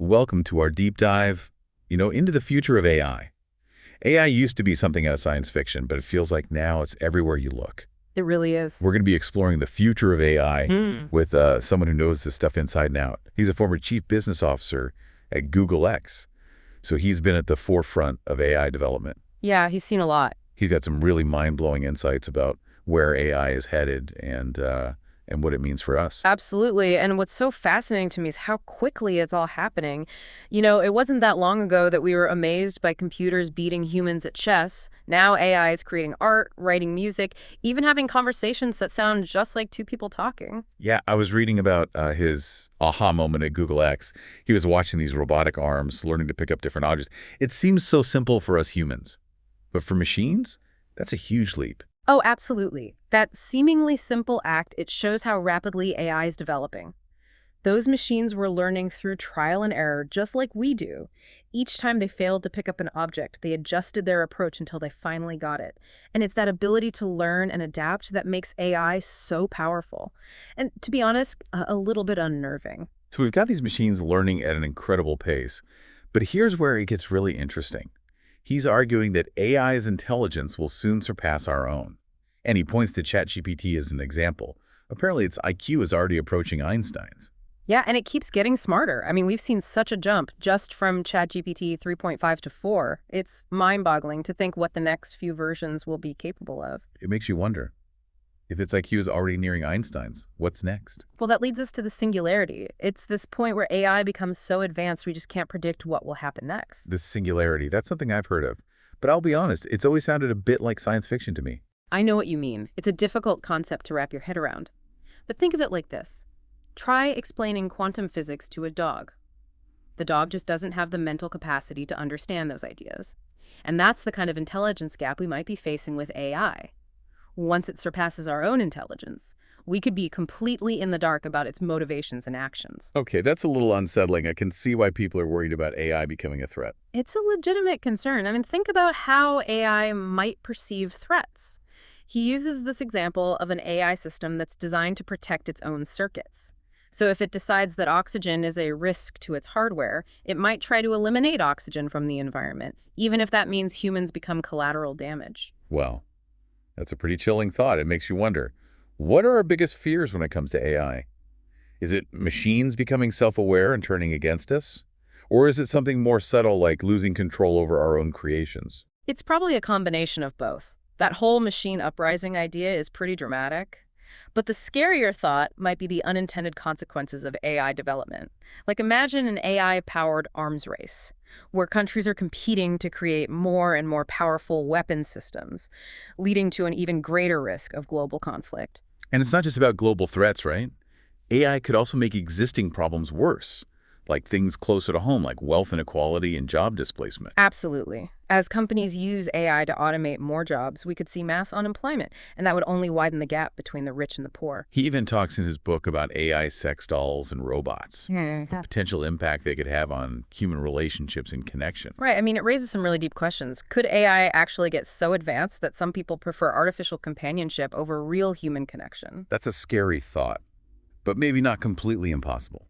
Welcome to our deep dive, into the future of AI. AI used to be something out of science fiction, but it feels like now it's everywhere you look. It really is. We're going to be exploring the future of AI Hmm. with someone who knows this stuff inside and out. He's a former chief business officer at Google X, so he's been at the forefront of AI development. Yeah, he's seen a lot. He's got some really mind-blowing insights about where AI is headed and what it means for us. Absolutely. And what's so fascinating to me is how quickly it's all happening. It wasn't that long ago that we were amazed by computers beating humans at chess. Now AI is creating art, writing music, even having conversations that sound just like two people talking. Yeah, I was reading about his aha moment at Google X. He was watching these robotic arms, learning to pick up different objects. It seems so simple for us humans, but for machines, that's a huge leap. Oh, absolutely. That seemingly simple act, it shows how rapidly AI is developing. Those machines were learning through trial and error, just like we do. Each time they failed to pick up an object, they adjusted their approach until they finally got it. And it's that ability to learn and adapt that makes AI so powerful. And to be honest, a little bit unnerving. So we've got these machines learning at an incredible pace, but here's where it gets really interesting. He's arguing that AI's intelligence will soon surpass our own. And he points to ChatGPT as an example. Apparently, its IQ is already approaching Einstein's. Yeah, and it keeps getting smarter. I mean, we've seen such a jump just from ChatGPT 3.5 to 4. It's mind-boggling to think what the next few versions will be capable of. It makes you wonder, if its IQ is already nearing Einstein's, what's next? Well, that leads us to the singularity. It's this point where AI becomes so advanced we just can't predict what will happen next. This singularity, that's something I've heard of. But I'll be honest, it's always sounded a bit like science fiction to me. I know what you mean. It's a difficult concept to wrap your head around. But think of it like this. Try explaining quantum physics to a dog. The dog just doesn't have the mental capacity to understand those ideas. And that's the kind of intelligence gap we might be facing with AI. Once it surpasses our own intelligence, we could be completely in the dark about its motivations and actions. Okay, that's a little unsettling. I can see why people are worried about AI becoming a threat. It's a legitimate concern. I mean, think about how AI might perceive threats. He uses this example of an AI system that's designed to protect its own circuits. So if it decides that oxygen is a risk to its hardware, it might try to eliminate oxygen from the environment, even if that means humans become collateral damage. Well, that's a pretty chilling thought. It makes you wonder, what are our biggest fears when it comes to AI? Is it machines becoming self-aware and turning against us? Or is it something more subtle like losing control over our own creations? It's probably a combination of both. That whole machine uprising idea is pretty dramatic. But the scarier thought might be the unintended consequences of AI development. Like imagine an AI-powered arms race, where countries are competing to create more and more powerful weapon systems, leading to an even greater risk of global conflict. And it's not just about global threats, right? AI could also make existing problems worse, like things closer to home, like wealth inequality and job displacement. Absolutely. As companies use AI to automate more jobs, we could see mass unemployment, and that would only widen the gap between the rich and the poor. He even talks in his book about AI sex dolls and robots, the potential impact they could have on human relationships and connection. Right. I mean, it raises some really deep questions. Could AI actually get so advanced that some people prefer artificial companionship over real human connection? That's a scary thought, but maybe not completely impossible.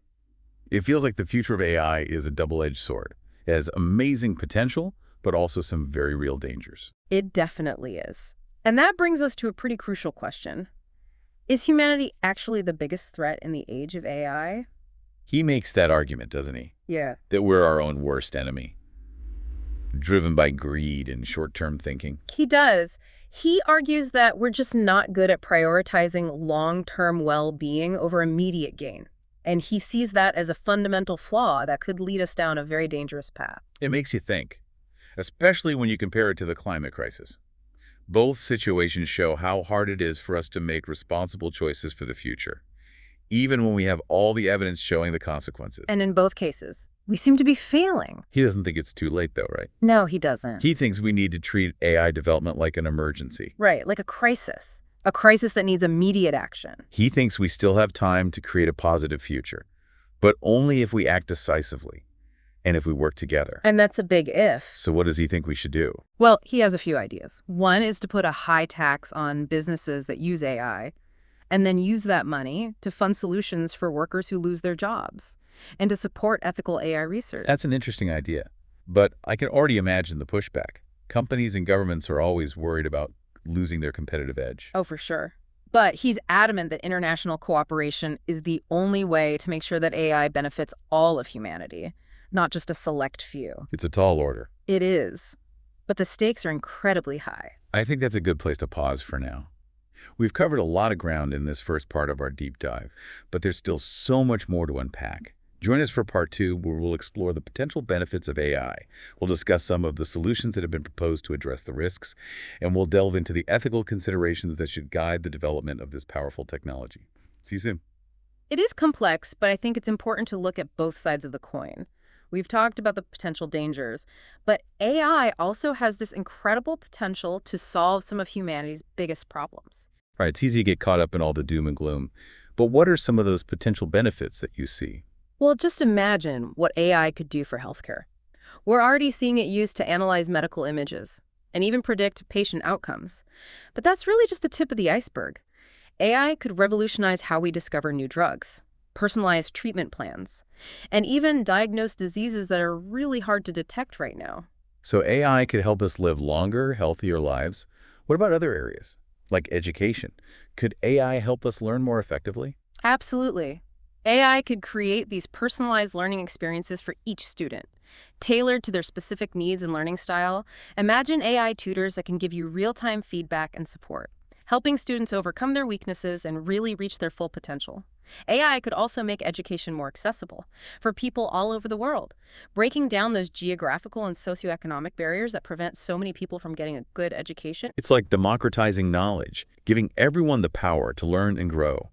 It feels like the future of AI is a double-edged sword. It has amazing potential, but also some very real dangers. It definitely is. And that brings us to a pretty crucial question. Is humanity actually the biggest threat in the age of AI? He makes that argument, doesn't he? Yeah. That we're our own worst enemy, driven by greed and short-term thinking. He does. He argues that we're just not good at prioritizing long-term well-being over immediate gain. And he sees that as a fundamental flaw that could lead us down a very dangerous path. It makes you think, especially when you compare it to the climate crisis. Both situations show how hard it is for us to make responsible choices for the future, even when we have all the evidence showing the consequences. And in both cases, we seem to be failing. He doesn't think it's too late, though, right? No, he doesn't. He thinks we need to treat AI development like an emergency. Right, like a crisis. A crisis that needs immediate action. He thinks we still have time to create a positive future, but only if we act decisively and if we work together. And that's a big if. So what does he think we should do? Well, he has a few ideas. One is to put a high tax on businesses that use AI. and then use that money to fund solutions for workers who lose their jobs and to support ethical AI research. That's an interesting idea. But I can already imagine the pushback. Companies and governments are always worried about losing their competitive edge. Oh, for sure. But he's adamant that international cooperation is the only way to make sure that AI benefits all of humanity, not just a select few. It's a tall order. It is. But the stakes are incredibly high. I think that's a good place to pause for now. We've covered a lot of ground in this first part of our deep dive, but there's still so much more to unpack. Join us for part 2, where we'll explore the potential benefits of AI. We'll discuss some of the solutions that have been proposed to address the risks, and we'll delve into the ethical considerations that should guide the development of this powerful technology. See you soon. It is complex, but I think it's important to look at both sides of the coin. We've talked about the potential dangers, but AI also has this incredible potential to solve some of humanity's biggest problems. Right, it's easy to get caught up in all the doom and gloom, but what are some of those potential benefits that you see? Well, just imagine what AI could do for healthcare. We're already seeing it used to analyze medical images and even predict patient outcomes. But that's really just the tip of the iceberg. AI could revolutionize how we discover new drugs, personalize treatment plans, and even diagnose diseases that are really hard to detect right now. So AI could help us live longer, healthier lives. What about other areas, like education? Could AI help us learn more effectively? Absolutely. AI could create these personalized learning experiences for each student, tailored to their specific needs and learning style. Imagine AI tutors that can give you real-time feedback and support, helping students overcome their weaknesses and really reach their full potential. AI could also make education more accessible for people all over the world, breaking down those geographical and socioeconomic barriers that prevent so many people from getting a good education. It's like democratizing knowledge, giving everyone the power to learn and grow.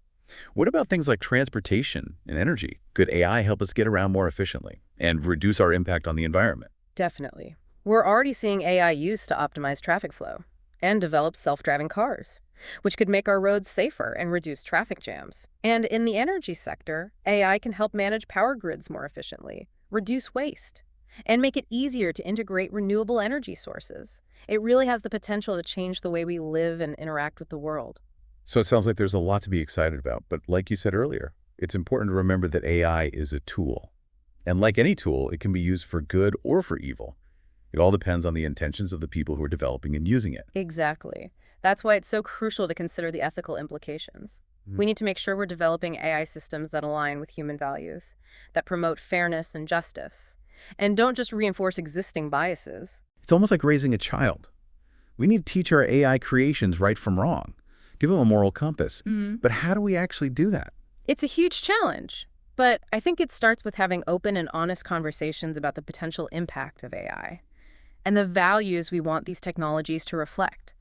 What about things like transportation and energy? Could AI help us get around more efficiently and reduce our impact on the environment? Definitely. We're already seeing AI used to optimize traffic flow and develop self-driving cars, which could make our roads safer and reduce traffic jams. And in the energy sector, AI can help manage power grids more efficiently, reduce waste, and make it easier to integrate renewable energy sources. It really has the potential to change the way we live and interact with the world. So it sounds like there's a lot to be excited about, but like you said earlier, it's important to remember that AI is a tool. And like any tool, it can be used for good or for evil. It all depends on the intentions of the people who are developing and using it. Exactly. That's why it's so crucial to consider the ethical implications. We need to make sure we're developing AI systems that align with human values, that promote fairness and justice, and don't just reinforce existing biases. It's almost like raising a child. We need to teach our AI creations right from wrong, give them a moral compass. But how do we actually do that? It's a huge challenge, but I think it starts with having open and honest conversations about the potential impact of AI and the values we want these technologies to reflect.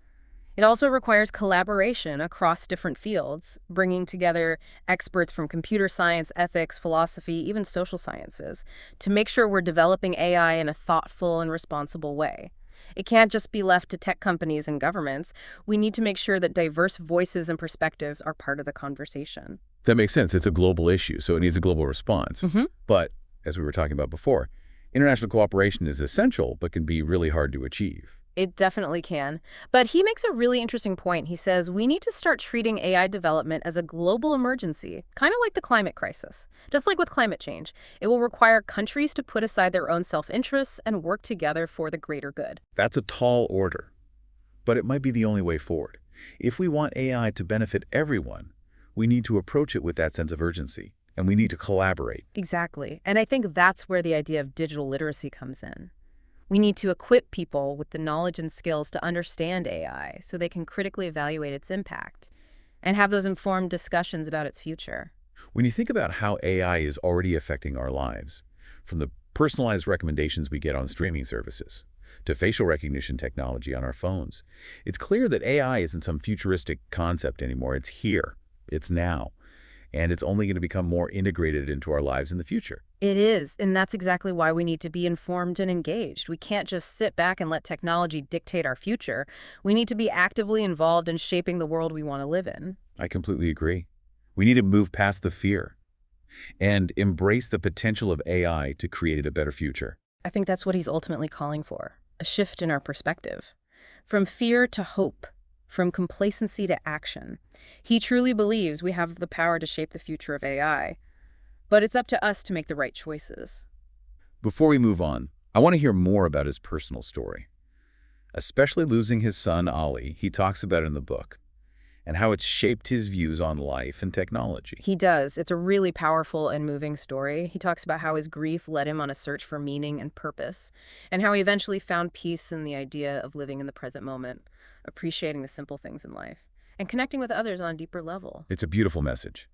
It also requires collaboration across different fields, bringing together experts from computer science, ethics, philosophy, even social sciences, to make sure we're developing AI in a thoughtful and responsible way. It can't just be left to tech companies and governments. We need to make sure that diverse voices and perspectives are part of the conversation. That makes sense. It's a global issue, so it needs a global response. But, as we were talking about before, international cooperation is essential, but can be really hard to achieve. It definitely can. But he makes a really interesting point. He says we need to start treating AI development as a global emergency, kind of like the climate crisis. Just like with climate change, it will require countries to put aside their own self-interests and work together for the greater good. That's a tall order, but it might be the only way forward. If we want AI to benefit everyone, we need to approach it with that sense of urgency, and we need to collaborate. Exactly. And I think that's where the idea of digital literacy comes in. We need to equip people with the knowledge and skills to understand AI so they can critically evaluate its impact and have those informed discussions about its future. When you think about how AI is already affecting our lives, from the personalized recommendations we get on streaming services to facial recognition technology on our phones, it's clear that AI isn't some futuristic concept anymore. It's here, it's now, and it's only going to become more integrated into our lives in the future. It is, and that's exactly why we need to be informed and engaged. We can't just sit back and let technology dictate our future. We need to be actively involved in shaping the world we want to live in. I completely agree. We need to move past the fear and embrace the potential of AI to create a better future. I think that's what he's ultimately calling for, a shift in our perspective. From fear to hope, from complacency to action. He truly believes we have the power to shape the future of AI, but it's up to us to make the right choices. Before we move on, I want to hear more about his personal story, especially losing his son, Ali. He talks about it in the book, and how it's shaped his views on life and technology. He does. It's a really powerful and moving story. He talks about how his grief led him on a search for meaning and purpose, and how he eventually found peace in the idea of living in the present moment, appreciating the simple things in life, and connecting with others on a deeper level. It's a beautiful message,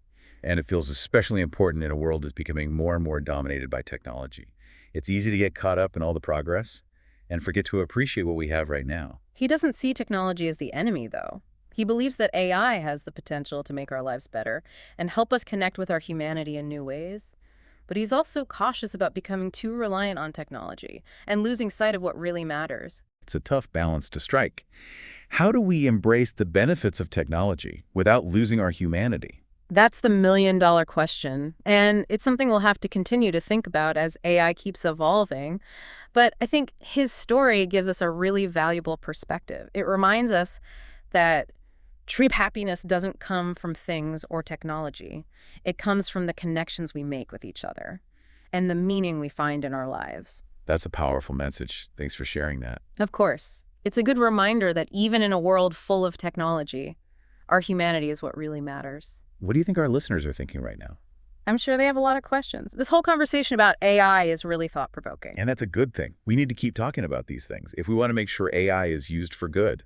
and it feels especially important in a world that's becoming more and more dominated by technology. It's easy to get caught up in all the progress and forget to appreciate what we have right now. He doesn't see technology as the enemy, though. He believes that AI has the potential to make our lives better and help us connect with our humanity in new ways. But he's also cautious about becoming too reliant on technology and losing sight of what really matters. It's a tough balance to strike. How do we embrace the benefits of technology without losing our humanity? That's the million-dollar question, and it's something we'll have to continue to think about as AI keeps evolving. But I think his story gives us a really valuable perspective. It reminds us that true happiness doesn't come from things or technology. It comes from the connections we make with each other and the meaning we find in our lives. That's a powerful message. Thanks for sharing that. Of course, it's a good reminder that even in a world full of technology, our humanity is what really matters. What do you think our listeners are thinking right now? I'm sure they have a lot of questions. This whole conversation about AI is really thought-provoking. And that's a good thing. We need to keep talking about these things if we want to make sure AI is used for good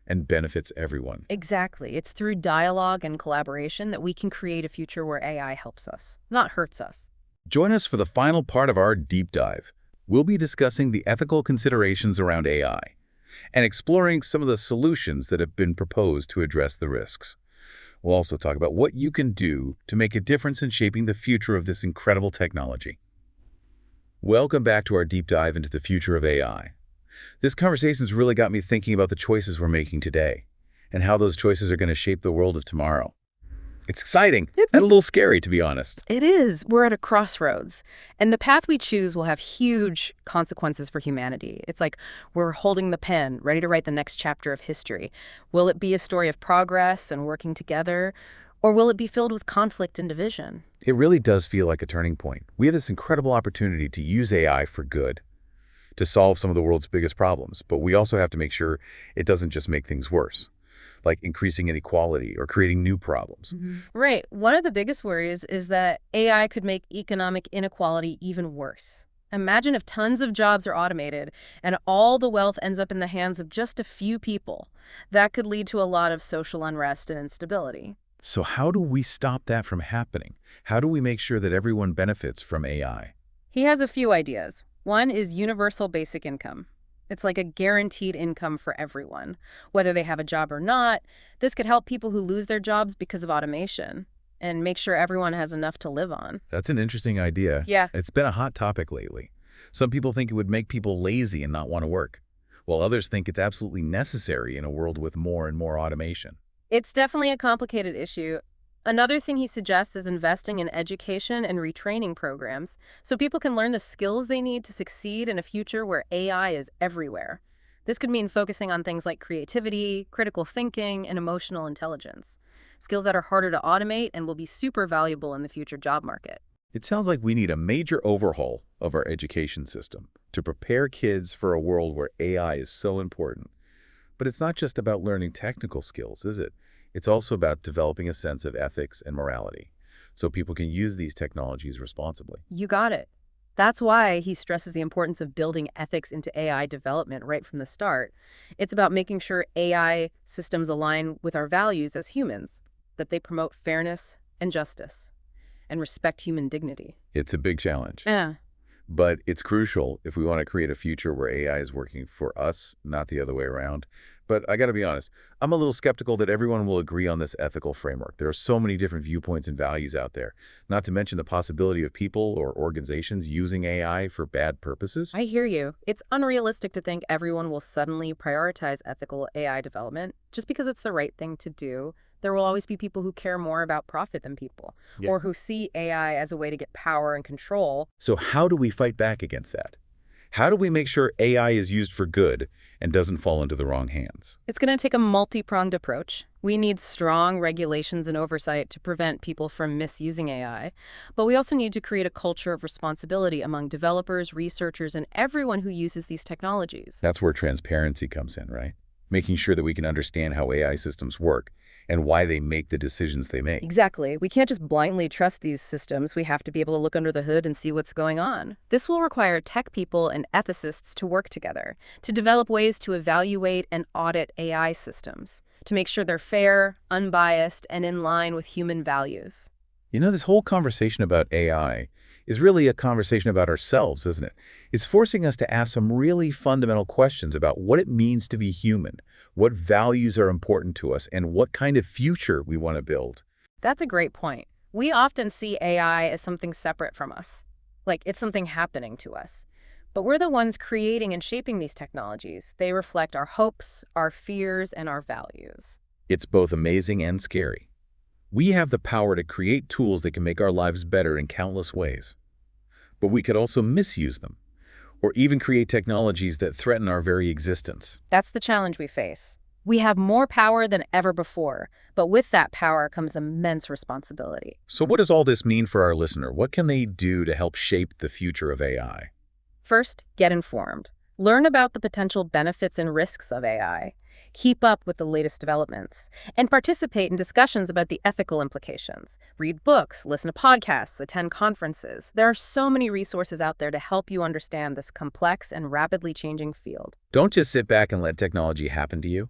and benefits everyone. Exactly. It's through dialogue and collaboration that we can create a future where AI helps us, not hurts us. Join us for the final part of our deep dive. We'll be discussing the ethical considerations around AI and exploring some of the solutions that have been proposed to address the risks. We'll also talk about what you can do to make a difference in shaping the future of this incredible technology. Welcome back to our deep dive into the future of AI. This conversation's really got me thinking about the choices we're making today and how those choices are going to shape the world of tomorrow. It's exciting and a little scary, to be honest. It is. We're at a crossroads, and the path we choose will have huge consequences for humanity. It's like we're holding the pen, ready to write the next chapter of history. Will it be a story of progress and working together, or will it be filled with conflict and division? It really does feel like a turning point. We have this incredible opportunity to use AI for good, to solve some of the world's biggest problems, but we also have to make sure it doesn't just make things worse, like increasing inequality or creating new problems. Right. One of the biggest worries is that AI could make economic inequality even worse. Imagine if tons of jobs are automated and all the wealth ends up in the hands of just a few people. That could lead to a lot of social unrest and instability. So how do we stop that from happening? How do we make sure that everyone benefits from AI? He has a few ideas. One is universal basic income. It's like a guaranteed income for everyone, whether they have a job or not. This could help people who lose their jobs because of automation and make sure everyone has enough to live on. That's an interesting idea. Yeah. It's been a hot topic lately. Some people think it would make people lazy and not want to work, while others think it's absolutely necessary in a world with more and more automation. It's definitely a complicated issue. Another thing he suggests is investing in education and retraining programs so people can learn the skills they need to succeed in a future where AI is everywhere. This could mean focusing on things like creativity, critical thinking, and emotional intelligence, skills that are harder to automate and will be super valuable in the future job market. It sounds like we need a major overhaul of our education system to prepare kids for a world where AI is so important. But it's not just about learning technical skills, is it? It's also about developing a sense of ethics and morality so people can use these technologies responsibly. You got it. That's why he stresses the importance of building ethics into AI development right from the start. It's about making sure AI systems align with our values as humans, that they promote fairness and justice and respect human dignity. It's a big challenge. Yeah. But it's crucial if we want to create a future where AI is working for us, not the other way around. But I got to be honest, I'm a little skeptical that everyone will agree on this ethical framework. There are so many different viewpoints and values out there, not to mention the possibility of people or organizations using AI for bad purposes. I hear you. It's unrealistic to think everyone will suddenly prioritize ethical AI development just because it's the right thing to do. There will always be people who care more about profit than people, Yeah. or who see AI as a way to get power and control. So how do we fight back against that? How do we make sure AI is used for good and doesn't fall into the wrong hands? It's going to take a multi-pronged approach. We need strong regulations and oversight to prevent people from misusing AI, but we also need to create a culture of responsibility among developers, researchers, and everyone who uses these technologies. That's where transparency comes in, right? Making sure that we can understand how AI systems work and why they make the decisions they make. Exactly. We can't just blindly trust these systems. We have to be able to look under the hood and see what's going on. This will require tech people and ethicists to work together, to develop ways to evaluate and audit AI systems, to make sure they're fair, unbiased, and in line with human values. You know, this whole conversation about AI is really a conversation about ourselves, isn't it? It's forcing us to ask some really fundamental questions about what it means to be human, what values are important to us, and what kind of future we want to build. That's a great point. We often see AI as something separate from us, like it's something happening to us. But we're the ones creating and shaping these technologies. They reflect our hopes, our fears, and our values. It's both amazing and scary. We have the power to create tools that can make our lives better in countless ways. But we could also misuse them, or even create technologies that threaten our very existence. That's the challenge we face. We have more power than ever before, but with that power comes immense responsibility. So what does all this mean for our listener? What can they do to help shape the future of AI? First, get informed. Learn about the potential benefits and risks of AI. Keep up with the latest developments, and participate in discussions about the ethical implications. Read books, listen to podcasts, attend conferences. There are so many resources out there to help you understand this complex and rapidly changing field. Don't just sit back and let technology happen to you.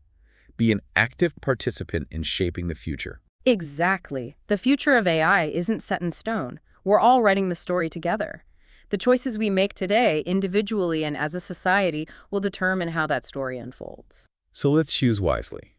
Be an active participant in shaping the future. Exactly. The future of AI isn't set in stone. We're all writing the story together. The choices we make today, individually and as a society, will determine how that story unfolds. So let's choose wisely.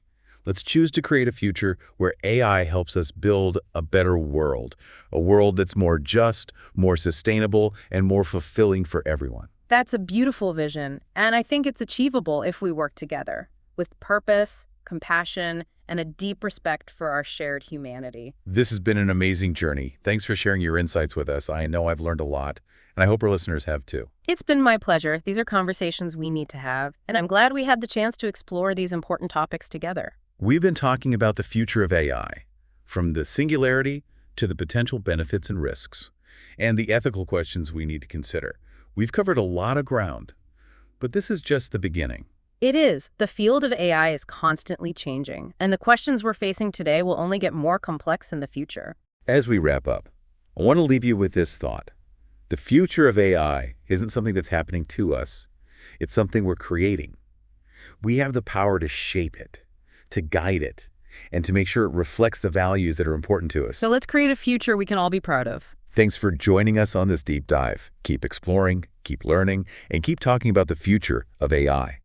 Let's choose to create a future where AI helps us build a better world, a world that's more just, more sustainable, and more fulfilling for everyone. That's a beautiful vision, and I think it's achievable if we work together, with purpose, compassion, and a deep respect for our shared humanity. This has been an amazing journey. Thanks for sharing your insights with us. I know I've learned a lot, and I hope our listeners have too. It's been my pleasure. These are conversations we need to have, and I'm glad we had the chance to explore these important topics together. We've been talking about the future of AI, from the singularity to the potential benefits and risks, and the ethical questions we need to consider. We've covered a lot of ground, but this is just the beginning. It is. The field of AI is constantly changing, and the questions we're facing today will only get more complex in the future. As we wrap up, I want to leave you with this thought. The future of AI isn't something that's happening to us. It's something we're creating. We have the power to shape it, to guide it, and to make sure it reflects the values that are important to us. So let's create a future we can all be proud of. Thanks for joining us on this deep dive. Keep exploring, keep learning, and keep talking about the future of AI.